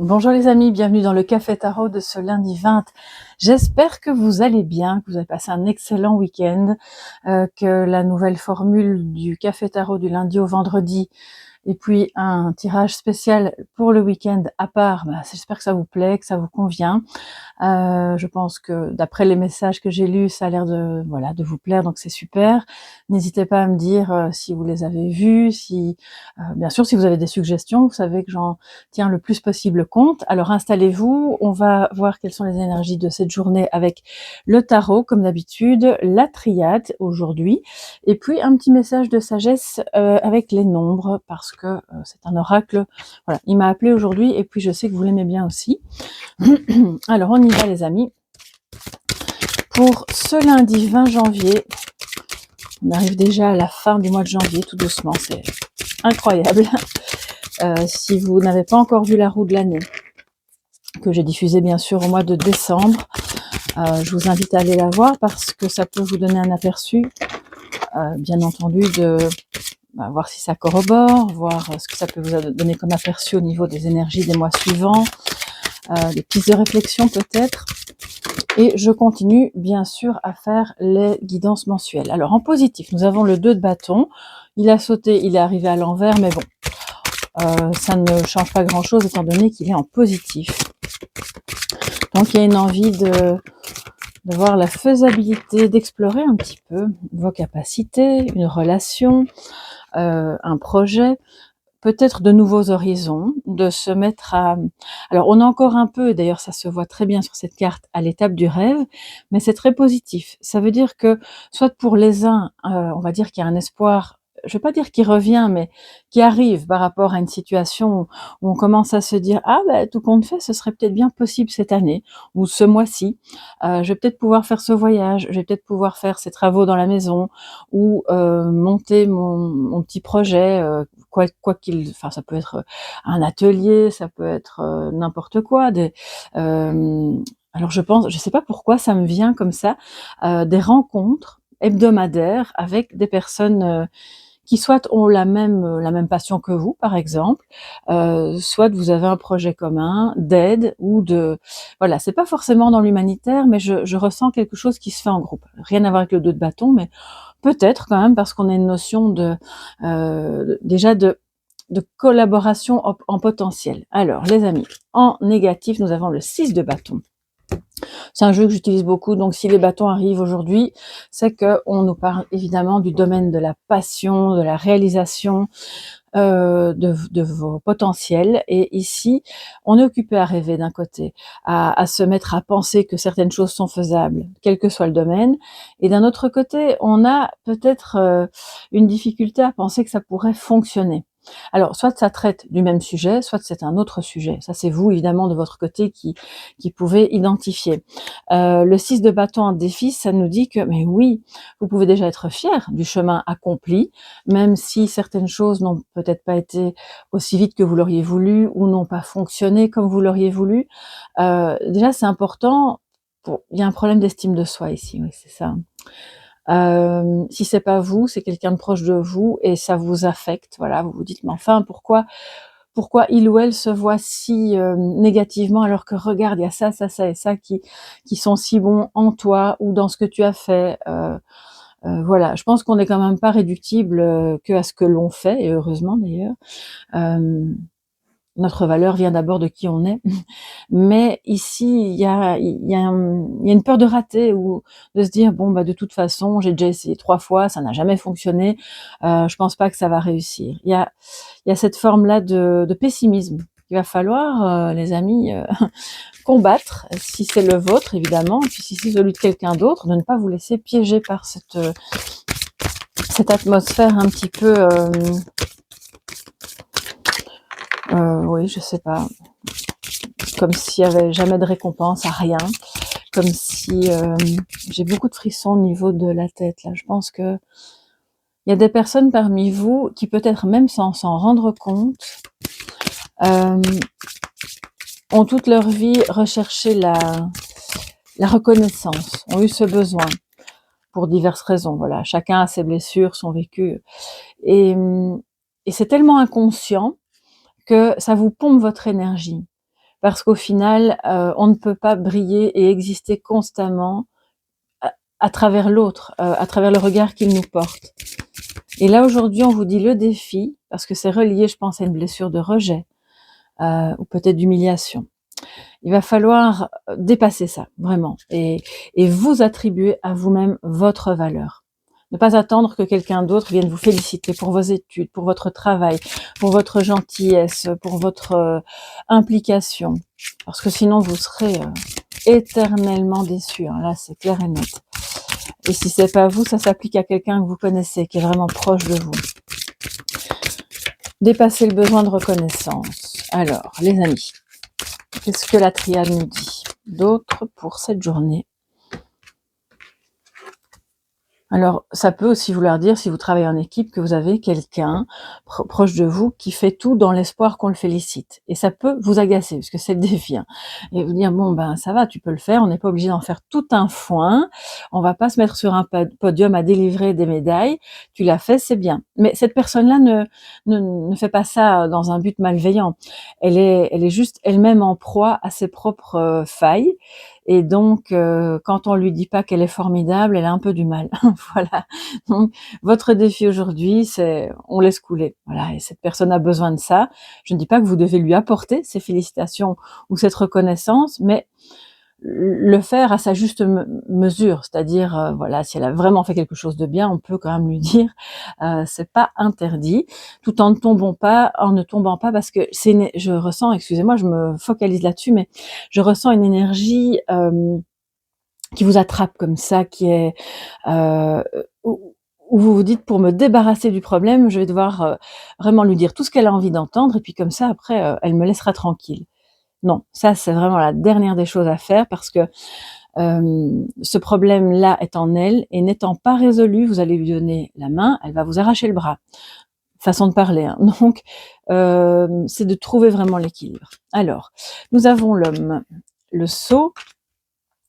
Bonjour les amis, bienvenue dans le Café Tarot de ce lundi 20. J'espère que vous allez bien, que vous avez passé un excellent week-end, que la nouvelle formule du Café Tarot du lundi au vendredi et puis un tirage spécial pour le week-end à part, j'espère que ça vous plaît, que ça vous convient. Je pense que d'après les messages que j'ai lus, ça a l'air de vous plaire, donc c'est super. N'hésitez pas à me dire si vous les avez vus, bien sûr, si vous avez des suggestions, vous savez que j'en tiens le plus possible compte. Alors installez-vous, on va voir quelles sont les énergies de cette journée avec le tarot, comme d'habitude, la triade aujourd'hui, et puis un petit message de sagesse avec les nombres, parce que c'est un oracle. Voilà, il m'a appelé aujourd'hui, et puis je sais que vous l'aimez bien aussi. Alors on y va les amis, pour ce lundi 20 janvier, on arrive déjà à la fin du mois de janvier, tout doucement, c'est incroyable. Si vous n'avez pas encore vu la roue de l'année, que j'ai diffusée bien sûr au mois de décembre, je vous invite à aller la voir parce que ça peut vous donner un aperçu, bien entendu, de voir si ça corrobore, voir ce que ça peut vous donner comme aperçu au niveau des énergies des mois suivants, des pistes de réflexion peut-être. Et je continue bien sûr à faire les guidances mensuelles. Alors en positif, nous avons le 2 de bâton. Il a sauté, il est arrivé à l'envers, mais bon, ça ne change pas grand-chose étant donné qu'il est en positif. Donc il y a une envie de voir la faisabilité, d'explorer un petit peu vos capacités, une relation, un projet, peut-être de nouveaux horizons, de se mettre à... Alors on a encore un peu, d'ailleurs ça se voit très bien sur cette carte, à l'étape du rêve, mais c'est très positif. Ça veut dire que, soit pour les uns, on va dire qu'il y a un espoir, je ne vais pas dire qui revient, mais qui arrive par rapport à une situation où on commence à se dire « Ah, tout compte fait, ce serait peut-être bien possible cette année, ou ce mois-ci, je vais peut-être pouvoir faire ce voyage, je vais peut-être pouvoir faire ces travaux dans la maison, ou monter mon petit projet, enfin ça peut être un atelier, ça peut être n'importe quoi. Alors je sais pas pourquoi ça me vient comme ça, des rencontres hebdomadaires avec des personnes qui soit ont la même passion que vous, par exemple, soit vous avez un projet commun d'aide ou de... Voilà, c'est pas forcément dans l'humanitaire, mais je ressens quelque chose qui se fait en groupe. Rien à voir avec le 2 de bâton, mais peut-être quand même parce qu'on a une notion déjà de collaboration en potentiel. Alors, les amis, en négatif, nous avons le 6 de bâton. C'est un jeu que j'utilise beaucoup, donc si les bâtons arrivent aujourd'hui, c'est qu'on nous parle évidemment du domaine de la passion, de la réalisation, de vos potentiels. Et ici, on est occupé à rêver d'un côté, à se mettre à penser que certaines choses sont faisables, quel que soit le domaine. Et d'un autre côté, on a peut-être une difficulté à penser que ça pourrait fonctionner. Alors, soit ça traite du même sujet, soit c'est un autre sujet. Ça, c'est vous, évidemment, de votre côté, qui pouvez identifier. Le 6 de bâton en défi, ça nous dit que, mais oui, vous pouvez déjà être fier du chemin accompli, même si certaines choses n'ont peut-être pas été aussi vite que vous l'auriez voulu ou n'ont pas fonctionné comme vous l'auriez voulu. Déjà, c'est important. Il y a un problème d'estime de soi ici, oui, c'est ça. Si c'est pas vous, c'est quelqu'un de proche de vous et ça vous affecte. Voilà, vous vous dites, mais enfin, pourquoi il ou elle se voit si négativement alors que regarde, il y a ça, ça, ça et ça qui sont si bons en toi ou dans ce que tu as fait. Voilà, je pense qu'on n'est quand même pas réductible que à ce que l'on fait, et heureusement d'ailleurs. Notre valeur vient d'abord de qui on est. Mais ici, il y a une peur de rater ou de se dire bon de toute façon, j'ai déjà essayé 3 fois, ça n'a jamais fonctionné. Je pense pas que ça va réussir. Il y a cette forme-là de pessimisme qu'il va falloir, les amis, combattre, si c'est le vôtre évidemment, et puis si c'est celui de quelqu'un d'autre, de ne pas vous laisser piéger par cette atmosphère un petit peu, oui, je sais pas, comme s'il y avait jamais de récompense à rien, comme si j'ai beaucoup de frissons au niveau de la tête là. Je pense que il y a des personnes parmi vous qui peut-être même sans s'en rendre compte ont toute leur vie recherché la reconnaissance, ont eu ce besoin pour diverses raisons. Voilà, chacun a ses blessures, son vécu, et c'est tellement inconscient que ça vous pompe votre énergie. parce qu'au final, on ne peut pas briller et exister constamment à travers l'autre, à travers le regard qu'il nous porte. Et là, aujourd'hui, on vous dit le défi, parce que c'est relié, je pense, à une blessure de rejet, ou peut-être d'humiliation. Il va falloir dépasser ça, vraiment, et vous attribuer à vous-même votre valeur. Ne pas attendre que quelqu'un d'autre vienne vous féliciter pour vos études, pour votre travail, pour votre gentillesse, pour votre implication, parce que sinon vous serez éternellement déçus. Hein. Là, c'est clair et net. Et si c'est pas vous, ça s'applique à quelqu'un que vous connaissez, qui est vraiment proche de vous. Dépasser le besoin de reconnaissance. Alors, les amis, qu'est-ce que la triade nous dit d'autre pour cette journée? Alors, ça peut aussi vouloir dire, si vous travaillez en équipe, que vous avez quelqu'un proche de vous qui fait tout dans l'espoir qu'on le félicite. Et ça peut vous agacer, parce que c'est le défi. Hein. Et vous dire, bon, ben ça va, tu peux le faire, on n'est pas obligé d'en faire tout un foin, on va pas se mettre sur un podium à délivrer des médailles, tu l'as fait, c'est bien. Mais cette personne-là ne fait pas ça dans un but malveillant. Elle est juste elle-même en proie à ses propres failles. Et donc, quand on lui dit pas qu'elle est formidable, elle a un peu du mal. Voilà. Donc, votre défi aujourd'hui, c'est on laisse couler. Voilà. Et cette personne a besoin de ça. Je ne dis pas que vous devez lui apporter ces félicitations ou cette reconnaissance, mais le faire à sa juste mesure. C'est-à-dire, voilà, si elle a vraiment fait quelque chose de bien, on peut quand même lui dire, c'est pas interdit, tout en ne tombant pas, parce que je ressens, excusez-moi, je me focalise là-dessus, mais je ressens une énergie qui vous attrape comme ça, qui est où vous vous dites, pour me débarrasser du problème, je vais devoir vraiment lui dire tout ce qu'elle a envie d'entendre, et puis comme ça, après, elle me laissera tranquille. Non, ça c'est vraiment la dernière des choses à faire, parce que ce problème-là est en elle, et n'étant pas résolu, vous allez lui donner la main, elle va vous arracher le bras. Façon de parler. Hein. Donc, c'est de trouver vraiment l'équilibre. Alors, nous avons l'homme, le sceau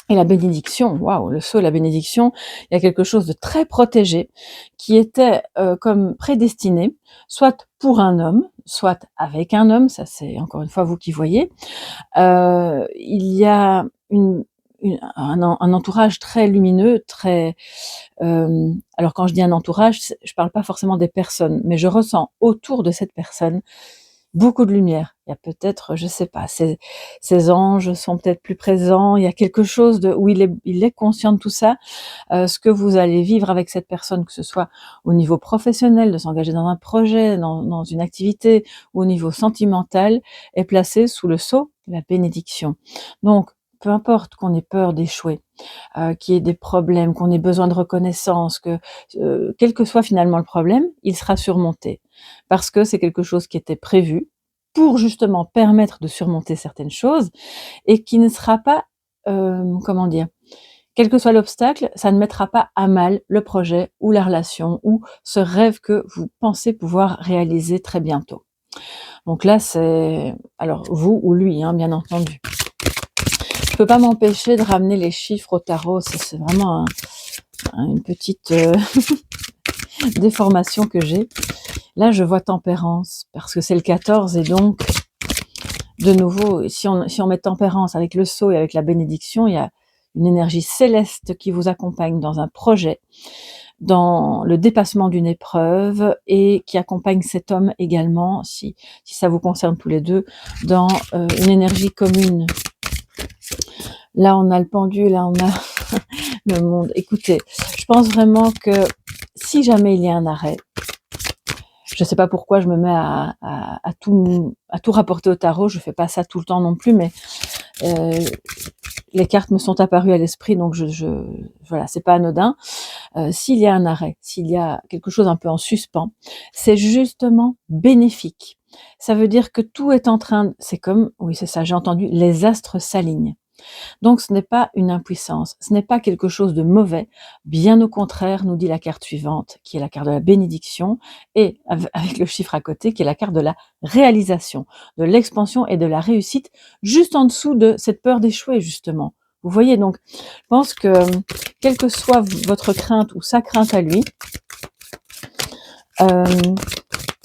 et la bénédiction. Waouh, le sceau et la bénédiction, il y a quelque chose de très protégé qui était comme prédestiné, soit pour un homme, soit avec un homme, ça c'est encore une fois vous qui voyez. Il y a un entourage très lumineux, très... alors quand je dis un entourage, je parle pas forcément des personnes, mais je ressens autour de cette personne beaucoup de lumière. Il y a peut-être, je sais pas, ces anges sont peut-être plus présents, il y a quelque chose où il est conscient de tout ça. Ce que vous allez vivre avec cette personne, que ce soit au niveau professionnel, de s'engager dans un projet, dans une activité, ou au niveau sentimental, est placé sous le sceau de la bénédiction. Donc, peu importe qu'on ait peur d'échouer, qu'il y ait des problèmes, qu'on ait besoin de reconnaissance, quel que soit finalement le problème, il sera surmonté. Parce que c'est quelque chose qui était prévu pour justement permettre de surmonter certaines choses, et qui ne sera pas, comment dire, quel que soit l'obstacle, ça ne mettra pas à mal le projet ou la relation ou ce rêve que vous pensez pouvoir réaliser très bientôt. Donc là, c'est... Alors, vous ou lui, hein, bien entendu. Je peux pas m'empêcher de ramener les chiffres au tarot, c'est vraiment une petite déformation que j'ai. Là, je vois tempérance, parce que c'est le 14, et donc, de nouveau, si on met tempérance avec le sceau et avec la bénédiction, il y a une énergie céleste qui vous accompagne dans un projet, dans le dépassement d'une épreuve, et qui accompagne cet homme également, si ça vous concerne tous les deux, dans une énergie commune. Là, on a le pendu, là, on a le monde. Écoutez, je pense vraiment que si jamais il y a un arrêt, je ne sais pas pourquoi je me mets à tout rapporter au tarot, je fais pas ça tout le temps non plus, mais les cartes me sont apparues à l'esprit, donc voilà, c'est pas anodin. S'il y a un arrêt, s'il y a quelque chose un peu en suspens, c'est justement bénéfique. Ça veut dire que tout est en train, c'est comme, oui c'est ça, j'ai entendu, les astres s'alignent. Donc ce n'est pas une impuissance, ce n'est pas quelque chose de mauvais, bien au contraire, nous dit la carte suivante, qui est la carte de la bénédiction, et avec le chiffre à côté, qui est la carte de la réalisation, de l'expansion et de la réussite, juste en dessous de cette peur d'échouer, justement. Vous voyez, donc, je pense que, quelle que soit votre crainte ou sa crainte à lui,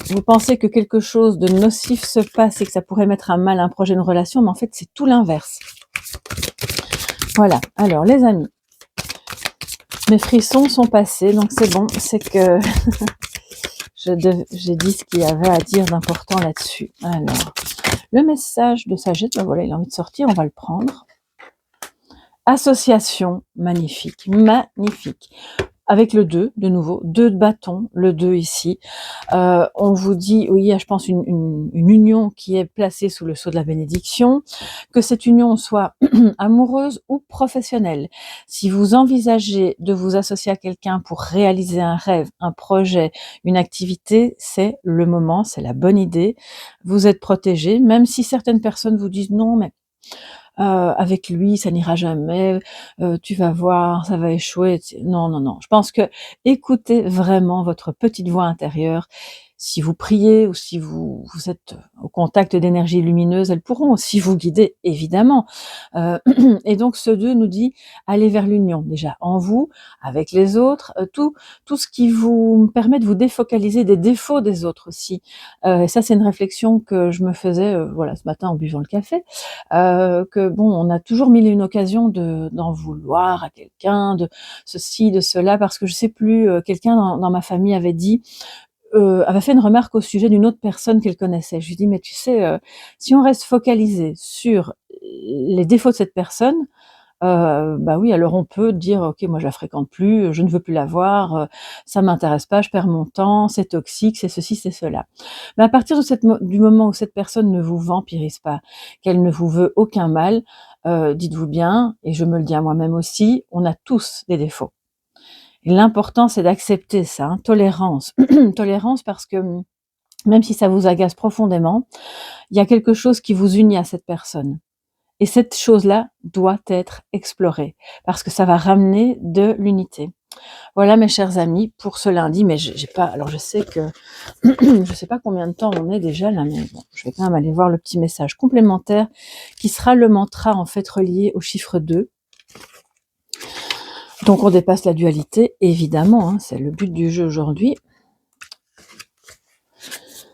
vous pensez que quelque chose de nocif se passe et que ça pourrait mettre à mal un projet, une relation, mais en fait c'est tout l'inverse. Voilà, alors les amis, mes frissons sont passés, donc c'est bon, c'est que j'ai dit ce qu'il y avait à dire d'important là-dessus. Alors, le message de sagesse, ben voilà, il a envie de sortir, on va le prendre. Association, magnifique, magnifique. Avec le 2, de nouveau, 2 de bâton, le 2 ici. On vous dit, oui, il y a, je pense, une union qui est placée sous le sceau de la bénédiction, que cette union soit amoureuse ou professionnelle. Si vous envisagez de vous associer à quelqu'un pour réaliser un rêve, un projet, une activité, c'est le moment, c'est la bonne idée. Vous êtes protégé, même si certaines personnes vous disent non, mais avec lui, ça n'ira jamais, tu vas voir, ça va échouer. Non, non, non. Je pense que écoutez vraiment votre petite voix intérieure. Si vous priez ou si vous êtes au contact d'énergies lumineuses, elles pourront aussi vous guider, évidemment. Et donc ce 2 nous dit, allez vers l'union, déjà en vous, avec les autres, tout ce qui vous permet de vous défocaliser des défauts des autres aussi. Et ça, c'est une réflexion que je me faisais, voilà, ce matin en buvant le café, que bon, on a toujours mille et une occasions d'en vouloir à quelqu'un, de ceci, de cela, parce que je sais plus, quelqu'un dans ma famille avait fait une remarque au sujet d'une autre personne qu'elle connaissait. Je lui dis: «Mais tu sais, si on reste focalisé sur les défauts de cette personne, bah oui, alors on peut dire: "OK, moi je la fréquente plus, je ne veux plus la voir, ça m'intéresse pas, je perds mon temps, c'est toxique, c'est ceci, c'est cela"». Mais à partir de du moment où cette personne ne vous vampirise pas, qu'elle ne vous veut aucun mal, dites-vous bien, et je me le dis à moi-même aussi, on a tous des défauts. Et l'important, c'est d'accepter ça, hein, tolérance. Tolérance parce que, même si ça vous agace profondément, il y a quelque chose qui vous unit à cette personne. Et cette chose-là doit être explorée, parce que ça va ramener de l'unité. Voilà mes chers amis, pour ce lundi, mais j'ai pas, alors je sais que, je sais pas combien de temps on est déjà là, mais bon, je vais quand même aller voir le petit message complémentaire, qui sera le mantra en fait relié au chiffre 2. Donc on dépasse la dualité, évidemment, hein, c'est le but du jeu aujourd'hui.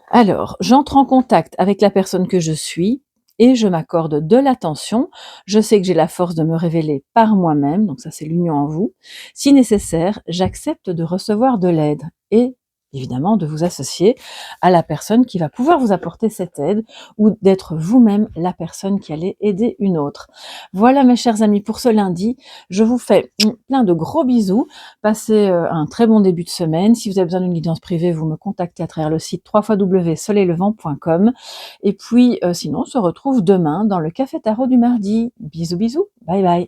Alors, j'entre en contact avec la personne que je suis et je m'accorde de l'attention. Je sais que j'ai la force de me révéler par moi-même, donc ça c'est l'union en vous. Si nécessaire, j'accepte de recevoir de l'aide et évidemment de vous associer à la personne qui va pouvoir vous apporter cette aide, ou d'être vous-même la personne qui allait aider une autre. Voilà mes chers amis pour ce lundi. Je vous fais plein de gros bisous. Passez un très bon début de semaine. Si vous avez besoin d'une guidance privée, vous me contactez à travers le site www.soleillevent.com. Et puis sinon, on se retrouve demain dans le Café Tarot du mardi. Bisous bisous, bye bye.